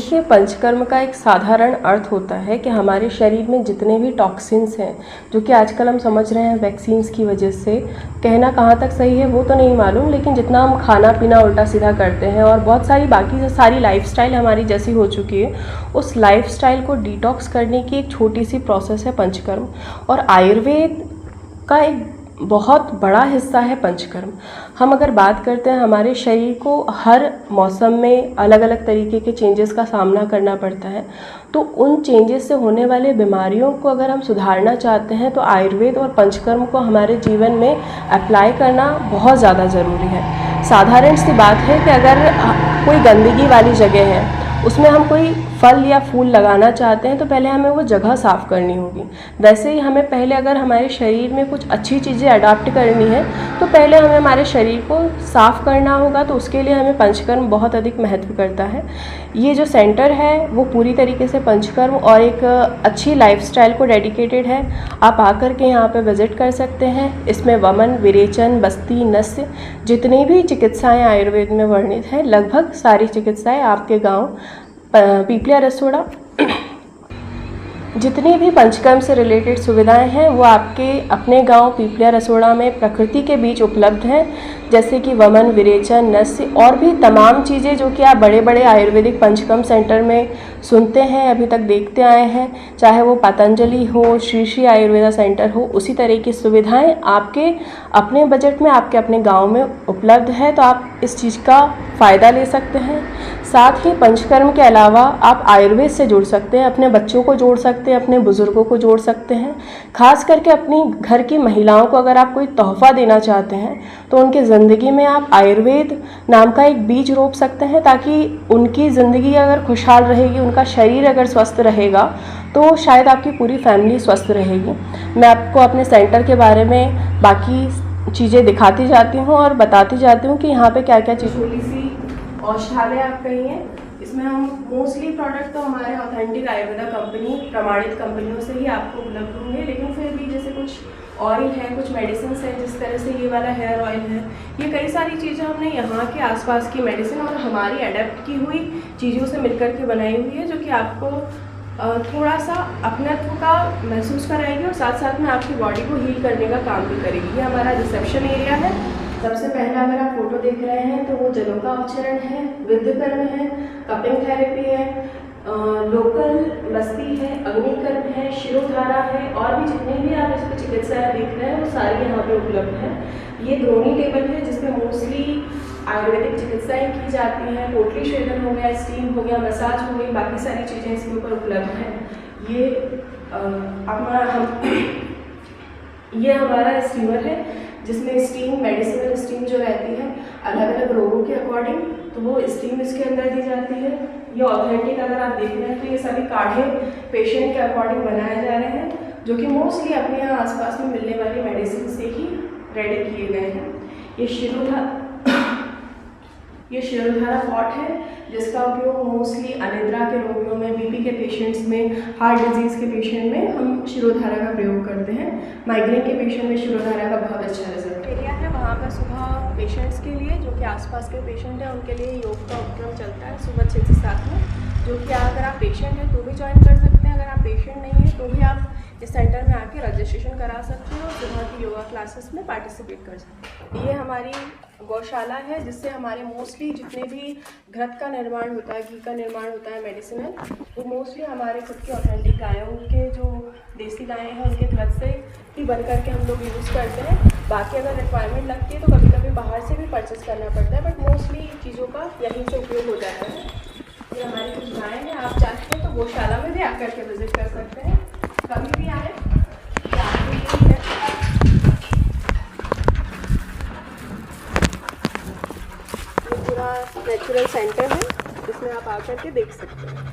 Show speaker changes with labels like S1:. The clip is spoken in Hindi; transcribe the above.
S1: देखिए, पंचकर्म का एक साधारण अर्थ होता है कि हमारे शरीर में जितने भी टॉक्सिन्स हैं, जो कि आजकल हम समझ रहे हैं वैक्सीन्स की वजह से, कहना कहाँ तक सही है वो तो नहीं मालूम, लेकिन जितना हम खाना पीना उल्टा सीधा करते हैं और बहुत सारी बाकी सारी लाइफस्टाइल हमारी जैसी हो चुकी है, उस लाइफस्टाइल को डिटॉक्स करने की एक छोटी सी प्रोसेस है पंचकर्म। और आयुर्वेद का एक बहुत बड़ा हिस्सा है पंचकर्म। हम अगर बात करते हैं, हमारे शरीर को हर मौसम में अलग अलग तरीके के चेंजेस का सामना करना पड़ता है, तो उन चेंजेस से होने वाले बीमारियों को अगर हम सुधारना चाहते हैं तो आयुर्वेद और पंचकर्म को हमारे जीवन में अप्लाई करना बहुत ज़्यादा ज़रूरी है। साधारण सी बात है कि अगर कोई गंदगी वाली जगह है, उसमें हम कोई फल या फूल लगाना चाहते हैं तो पहले हमें वो जगह साफ़ करनी होगी। वैसे ही हमें पहले अगर हमारे शरीर में कुछ अच्छी चीज़ें अडॉप्ट करनी है तो पहले हमें हमारे शरीर को साफ़ करना होगा, तो उसके लिए हमें पंचकर्म बहुत अधिक महत्व करता है। ये जो सेंटर है वो पूरी तरीके से पंचकर्म और एक अच्छी लाइफस्टाइल को डेडिकेटेड है। आप आकर के यहाँ पे विज़िट कर सकते हैं। इसमें वमन, विरेचन, बस्ती, नस्य, जितनी भी चिकित्साएँ आयुर्वेद में वर्णित हैं, लगभग सारी चिकित्साएँ आपके गाँव पीपलिया रसोड़ा जितनी भी पंचकर्म से रिलेटेड सुविधाएं हैं वो आपके अपने गांव पीपलिया रसोड़ा में प्रकृति के बीच उपलब्ध हैं, जैसे कि वमन, विरेचन, नस्य और भी तमाम चीज़ें जो कि आप बड़े बड़े आयुर्वेदिक पंचकर्म सेंटर में सुनते हैं, अभी तक देखते आए हैं, चाहे वो पतंजलि हो, श्री श्री आयुर्वेदा सेंटर हो, उसी तरह की सुविधाएं आपके अपने बजट में आपके अपने गांव में उपलब्ध है। तो आप इस चीज़ का फ़ायदा ले सकते हैं। साथ ही पंचकर्म के अलावा आप आयुर्वेद से जुड़ सकते हैं, अपने बच्चों को जोड़ सकते हैं, अपने बुज़ुर्गों को जोड़ सकते हैं। खास करके अपनी घर की महिलाओं को अगर आप कोई तोहफ़ा देना चाहते हैं तो उनकी ज़िंदगी में आप आयुर्वेद नाम का एक बीज रोप सकते हैं, ताकि उनकी ज़िंदगी अगर खुशहाल रहेगी, उनका शरीर अगर स्वस्थ रहेगा तो शायद आपकी पूरी फैमिली स्वस्थ रहेगी। मैं आपको अपने सेंटर के बारे में बाकी चीज़ें दिखाती जाती हूँ और बताती जाती हूँ कि यहाँ पे क्या क्या चीज़ें। औषधालय आप कहिए, इसमें हम मोस्टली प्रोडक्ट तो हमारे ऑथेंटिक आयुर्वेदा कंपनी प्रमाणित कंपनियों से ही आपको उपलब्ध होंगे, लेकिन फिर भी जैसे कुछ ऑयल है, कुछ मेडिसिन है, जिस तरह से ये वाला हेयर ऑयल है, ये कई सारी चीज़ें हमने यहाँ के आसपास की मेडिसिन और हमारी अडेप्ट की हुई चीज़ों से मिलकर के बनाई हुई है, जो कि आपको थोड़ा सा अपनत्व का महसूस कराएगी और साथ साथ में आपकी बॉडी को हील करने का काम भी करेगी। ये हमारा रिसेप्शन एरिया है। सबसे पहला अगर आप फोटो देख रहे हैं तो वो जलों का उच्चारण है, विद्यकर्म है, कपिंग थेरेपी है, लोकल बस्ती है, अग्निकर्म है, शिरोधारा है और भी जितने भी आप इस पर चिकित्साएँ देख रहे हैं वो सारी यहाँ पे उपलब्ध है। ये द्रोणी टेबल है जिसमें मोस्टली आयुर्वेदिक चिकित्साएँ की जाती हैं। पोटली छेदन हो गया, स्टीम हो गया, मसाज हो गई, बाकी सारी चीज़ें इसके ऊपर उपलब्ध हैं। ये हमारा स्टीमर है जिसमें स्टीम, मेडिसिनल स्टीम जो रहती है अलग अलग रोगों के अकॉर्डिंग, तो वो स्टीम इसके अंदर दी जाती है। ये ऑथेंटिक अगर आप देख रहे हैं तो ये सभी काढ़े पेशेंट के अकॉर्डिंग बनाए जा रहे हैं, जो कि मोस्टली अपने यहाँ आसपास में मिलने वाली मेडिसिन से ही रेडी किए गए हैं। ये शिरोधारा पॉट है जिसका उपयोग मोस्टली अनिद्रा के रोगियों में, बीपी के पेशेंट्स में, हार्ट डिजीज़ के पेशेंट में हम शिरोधारा का प्रयोग करते हैं। माइग्रेन के पेशेंट में शिरोधारा का बहुत अच्छा रिजल्ट एरिया है। वहाँ पर सुबह पेशेंट्स के लिए, जो कि आसपास के पेशेंट हैं, उनके लिए योग का उपक्रम चलता है सुबह 6 से 7 में, जो कि अगर आप पेशेंट हैं तो भी ज्वाइन कर सकते हैं, अगर आप पेशेंट नहीं हैं तो भी आप इस सेंटर में आके रजिस्ट्रेशन करा सकते हो और सुबह की योगा क्लासेस में पार्टिसिपेट कर सकते हैं। ये हमारी गौशाला है जिससे हमारे मोस्टली जितने भी घृत का निर्माण होता है, घी का निर्माण होता है, मेडिसिनल, वो मोस्टली हमारे खुद के ऑथेंटिक गायों के जो देसी गायें हैं उनके घृत से ही बन करके हम लोग यूज़ करते हैं। बाकी अगर रिक्वायरमेंट लगती है तो कभी कभी बाहर से भी परचेस करना पड़ता है, बट मोस्टली चीज़ों का यहीं से उपयोग हो जाता है। ये हमारी कुछ गायें हैं, आप चाहते हैं तो गौशाला में भी आकर के विजिट कर सकते हैं, कभी भी आए। पूरा नेचुरल सेंटर है जिसमें आप आकर के देख सकते हैं।